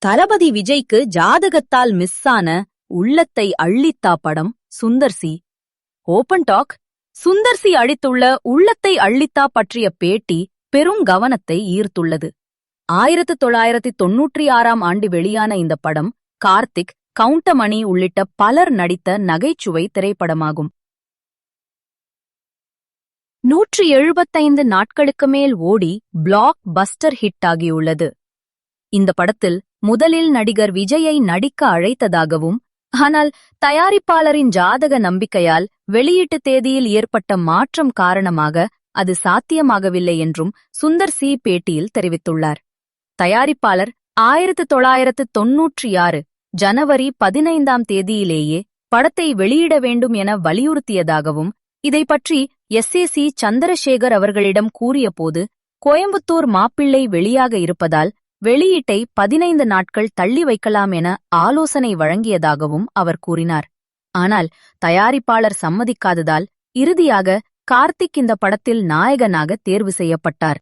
தளபதி விஜய்க்கு ஜாதகத்தால் மிஸ்ஸான உள்ளத்தை அள்ளித்தா படம் சுந்தர்சி. Open talk. சுந்தர்சி அளித்துள்ள உள்ளத்தை அள்ளித்தா பற்றிய பேட்டி பெரும் கவனத்தை ஈர்த்துள்ளது. 1996ஆம் ஆண்டு வெளியான இந்த படம் கார்த்திக், கவுண்டமணி உள்ளிட்ட பலர் நடித்த நகைச்சுவை திரைப்படமாகும். 175 நாட்களுக்கு மேல் ஓடி பிளாக் பஸ்டர் ஹிட் ஆகியுள்ளது. இந்த படத்தில் முதலில் நடிகர் விஜயை நடிக்க அழைத்ததாகவும், ஆனால் தயாரிப்பாளரின் ஜாதக நம்பிக்கையால் வெளியீட்டு தேதியில் ஏற்பட்ட மாற்றம் காரணமாக அது சாத்தியமாகவில்லை என்றும் சுந்தர்சி பேட்டியில் தெரிவித்துள்ளார். தயாரிப்பாளர் 1996 ஜனவரி 15ஆம் தேதியிலேயே படத்தை வெளியிட வேண்டும் என வலியுறுத்தியதாகவும், இதை பற்றி SAC சந்திரசேகர் அவர்களிடம் கூறியபோது, கோயம்புத்தூர் மாப்பிள்ளை வெளியாக இருப்பதால் வெளியீட்டை 15 நாட்கள் தள்ளி வைக்கலாம் என ஆலோசனை வழங்கியதாகவும் அவர் கூறினார். ஆனால் தயாரிப்பாளர் சம்மதிக்காததால் இறுதியாக கார்த்திக் இந்த படத்தில் நாயகனாக தேர்வு செய்யப்பட்டார்.